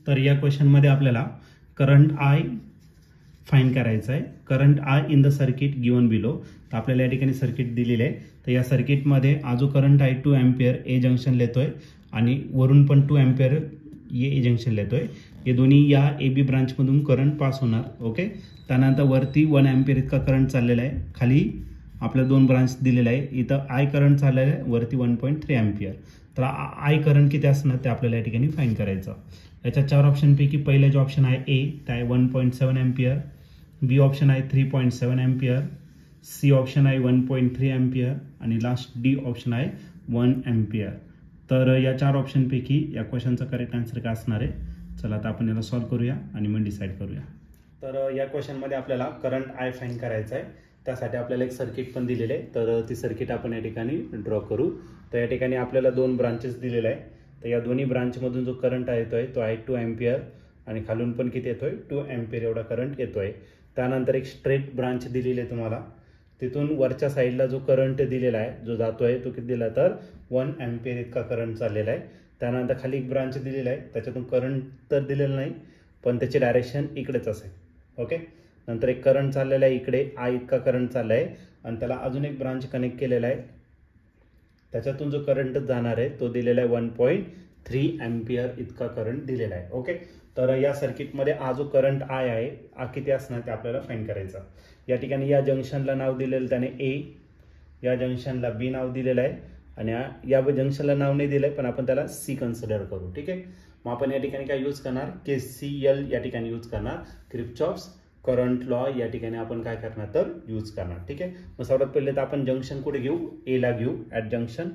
तर या क्वेश्चनमध्ये आपल्याला करंट आय फाइंड करायचा आहे. Current I in the circuit given below. तर आपल्याला या ठिकाणी सर्किट दिलेले आहे. तर या सर्किटमध्ये हा जो करंट आहे 2 एम्पियर ए जंक्शन लेतोय आणि वरून पण 2 एम्पियर ए जंक्शन लेतोय. हे दोन्ही या ए बी ब्रांचमधून करंट पास होणार. ओके. त्यानंतर वरती 1 एम्पियर इतका करंट चाललेला आहे. खाली आपल्या 2 ब्रांच दिलेला आहे. इथं आय करंट चाललेला आहे, वरती 1.3 एम्पियर. तर आय करंट किती असणार ते आपल्याला या ठिकाणी फाइंड करायचं. याच्या 4 ऑप्शनपैकी पहिले जो ऑप्शन आहे ए ते आहे 1.7 एम्पियर, बी ऑप्शन आहे 3.7 एम्पियर, सी ऑप्शन आहे 1.3 एम्पियर आणि लास्ट डी ऑप्शन आहे 1 एम्पियर. तर या 4 ऑप्शनपैकी या क्वेश्चनचा करेक्ट आन्सर काय असणार आहे. चला आता आपण याला सॉल्व्ह करूया आणि मग डिसाईड करूया. तर या क्वेश्चनमध्ये आपल्याला करंट आय फाइंड करायचा आहे. त्यासाठी आपल्याला एक सर्किट पण दिलेले आहे. तर ती सर्किट आपण या ठिकाणी ड्रॉ करू. तर या ठिकाणी आपल्याला 2 ब्रांचेस दिलेले आहे. तर या दोन्ही ब्रांचमधून जो करंट येतोय तो आहे 2 एम्पियर आणि खालून पण किती येतोय 2 एम्पियर एवढा करंट येतोय. त्यानंतर एक स्ट्रेट ब्रांच दिलेली आहे तुम्हाला. तिथून वरच्या साईडला जो करंट दिलेला आहे जो जातोय तो किती दिला तर 1 एम्पियर इतका करंट चाललेला आहे. त्यानंतर खाली एक ब्रांच दिलेला आहे, त्याच्यातून करंट तर दिलेलं नाही पण त्याची डायरेक्शन इकडेच असेल. ओके. नंतर एक करंट चाललेला आहे इकडे, आय इतका करंट चालला आहे आणि त्याला अजून एक ब्रांच कनेक्ट केलेला आहे. त्याच्यातून जो करंट जाणार आहे तो दिलेला आहे 1.3 एम्पियर इतका करंट दिलेला आहे. ओके. तर या सर्किटमध्ये हा जो करंट आय आहे हा किती असणार ते आपल्याला फाइंड करायचा. या ठिकाणी या जंक्शनला नाव दिलेलं त्याने ए, या जंक्शनला बी नाव दिलेलं आहे आणि या जंक्शनला नाव नाही दिलंय पण आपण त्याला सी कन्सिडर करू. ठीक आहे. मग आपण या ठिकाणी काय यूज करणार, KCL या ठिकाणी यूज करणार. किर्चॉफ्स करंट लॉ या ठिकाणी आपण काय करणार तर यूज करणार. ठीक आहे. मग सर्वात पहिले तर आपण जंक्शन कुठे घेऊ, ए ला घेऊ. At junction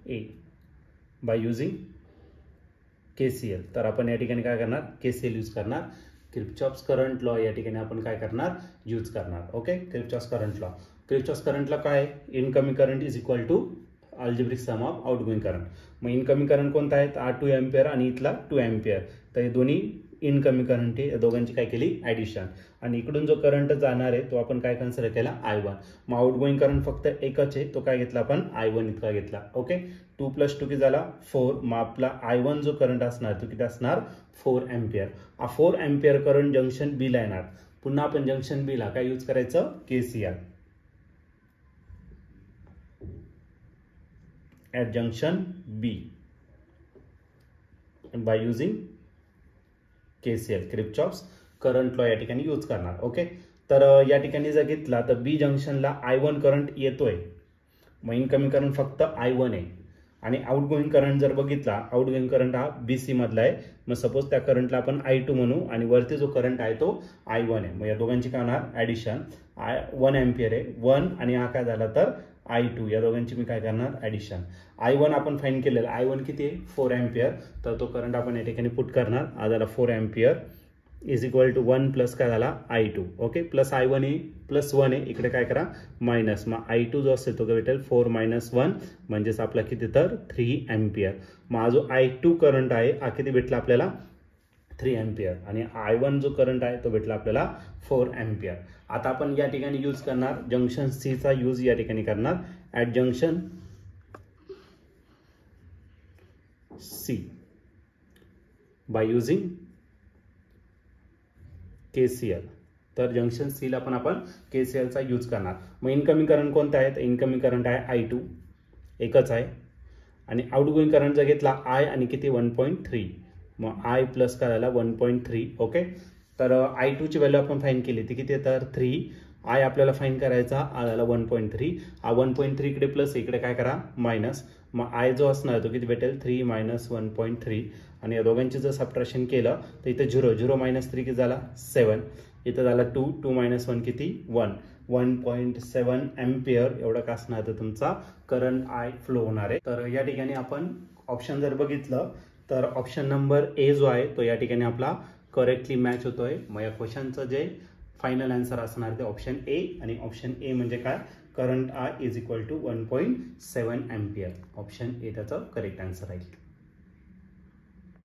A by using KCL. तर आपण या ठिकाणी काय करणार, KCL यूज करणार. किर्चॉफ्स करंट लॉ या ठिकाणी आपण काय करणार यूज करणार. Okay. Kirchhoff's current law. Kirchhoff's current law काय आहे, incoming current is equal to algebraic sum of outgoing current. मग इनकमिंग करंट कोणता आहे, 2 एम्पियर आणि इथला 2 एम्पियर. तर हे दोन्ही इनकमिंग करंट आहे. या दोघांची काय केली ॲडिशन आणि इकडून जो करंट जाणार आहे तो आपण काय कन्सिडर केला I1. मग आउटगोइंग करंट फक्त एकच आहे, तो काय घेतला आपण I1 इतका घेतला. ओके. 2 + 2 किती झाला 4. मग आपला I1 जो करंट असणार तो किती असणार 4 एम्पियर. हा 4 एम्पियर करंट जंक्शन बी ला येणार. पुन्हा आपण जंक्शन बी ला काय यूज करायचं, KCL at junction B by using KCL Kirchhoff's current law या ठिकाणी यूज करणार. ओके. तर या ठिकाणी जर घेतला तर बी जंक्शनला I1 करंट येतोय. मग इनकमिंग करंट फक्त I1 आहे आणि आउटगोइंग करंट जर बघितला, आउटगोइंग करंट हा BC मधला आहे. मग सपोज त्या करंटला आपण I2 म्हणू आणि वरती जो करंट आहे तो I1 आहे. मग या दोघांची काय होणार ॲडिशन. 1 एम्पियर आहे 1 आणि हा काय झाला तर I2. या दोघांची मी काय करणार ॲडिशन. I1 आपण फाइंड केलेला, I1 किती आहे 4 एम्पियर. तर तो करंट आपण या ठिकाणी पुट करणार. हा झाला 4 ampere is equal to 1 plus काय झाला I2. ओके. प्लस I1 आहे प्लस 1 आहे, इकडे काय करा मायनस. मग I2 जो असेल तो भेटेल 4 - 1 म्हणजेच आपला किती तर 3 एम्पियर. मग हा जो I2 करंट आहे हा किती भेटला आपल्याला 3 एम्पियर आणि I1 जो करंट आहे तो भेटला आपल्याला 4 एम्पियर. आता आपण या ठिकाणी यूज करणार जंक्शन सी चा यूज या ठिकाणी करणार. At junction C by using KCL. तर जंक्शन सी ला पण आपण KCL चा यूज करणार. मग इनकमिंग करंट कोणता आहे, तर इनकमिंग करंट आहे I2 एकच आहे आणि आउटगोइंग करंट जर घेतला I आणि किती 1.3. मग I प्लस काय झाला 1.3. ओके. तर I2 ची व्हॅल्यू आपण फाइंड केली ती किती आहे तर 3. I आपल्याला फाइंड करायचा हा झाला 1.3. हा 1.3 इकडे प्लस इकडे काय करा मायनस. मग I जो असणार तो किती भेटेल 3 - 1.3 आणि या दोघांची जर सबट्रॅक्शन केलं तर इथे 0 0 - 3 किती झाला 7. इथं झाला 2 2 - 1 किती 1. 1.7 एम्पियर एवढा का असणार तर तुमचा करंट आय फ्लो होणार आहे. तर या ठिकाणी आपण ऑप्शन जर बघितलं तर ऑप्शन नंबर ए जो आहे तो या ठिकाणी आपला करेक्टली मॅच होतोय. मग या क्वेश्चनचं जे फायनल आन्सर असणार ते ऑप्शन ए आणि ऑप्शन ए म्हणजे काय current I is equal to 1.7 ampere. Option A त्याचा करेक्ट आन्सर आहे.